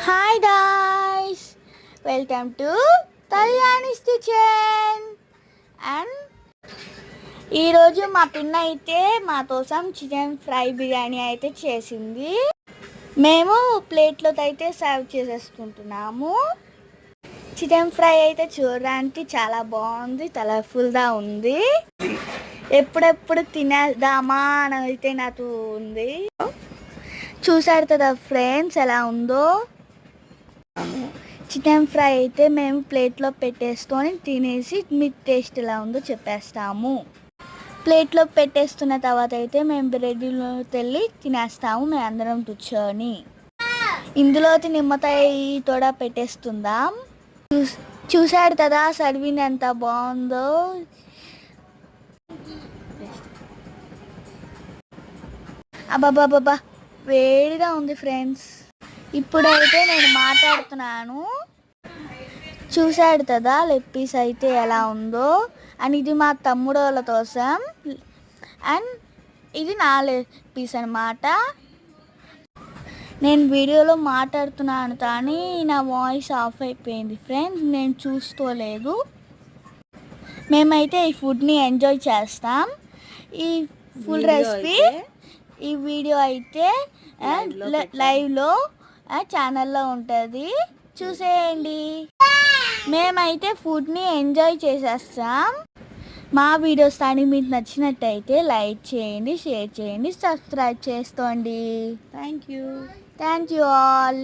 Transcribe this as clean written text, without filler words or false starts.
Hi guys, welcome to Kalyani's kitchen. And ఈరోజు మా పిన్న అయితే మా కోసం చికెన్ ఫ్రై బిర్యానీ అయితే చేసింది. మేము ప్లేట్లో అయితే సర్వ్ చేసేసుకుంటున్నాము. చికెన్ ఫ్రై అయితే చూడడానికి చాలా బాగుంది, కలర్ఫుల్గా ఉంది. ఎప్పుడెప్పుడు తినేద్దామా అని అయితే నాకు ఉంది. చూసారు కదా ఫ్రెండ్స్ ఎలా ఉందో. చికెన్ ఫ్రై అయితే మేము ప్లేట్లో పెట్టేసుకొని తినేసి మీ టేస్ట్ ఎలా ఉందో చెప్పేస్తాము. ప్లేట్లో పెట్టేస్తున్న తర్వాత అయితే మేము బ్రెడ్లో తెల్లి తినేస్తాము మేము అందరం కూర్చొని. ఇందులోకి నిమ్మకాయ తోడ పెట్టేస్తుందాం. చూసాడు కదా సర్వింగ్ ఎంత బాగుందో. అబ్బాబ్బాబ్బా వేడిగా ఉంది ఫ్రెండ్స్. ఇప్పుడైతే నేను మాట్లాడుతున్నాను. చూశాడు కదా లెగ్ పీస్ అయితే ఎలా ఉందో. అండ్ ఇది మా తమ్ముడోళ్ళ కోసం, అండ్ ఇది నా లెగ్ పీస్ అనమాట. నేను వీడియోలో మాట్లాడుతున్నాను కానీ నా వాయిస్ ఆఫ్ అయిపోయింది ఫ్రెండ్స్, నేను చూసుకోలేదు. మేమైతే ఈ ఫుడ్ని ఎంజాయ్ చేస్తాం. ఈ ఫుల్ రెసిపీ ఈ వీడియో అయితే లైవ్లో ఛానల్లో ఉంటుంది, చూసేయండి. మేమైతే ఫుడ్ని ఎంజాయ్ చేసేస్తాం. మా వీడియోస్ కానీ మీకు నచ్చినట్టయితే లైక్ చేయండి, షేర్ చేయండి, సబ్స్క్రైబ్ చేసుకోండి. Thank you all.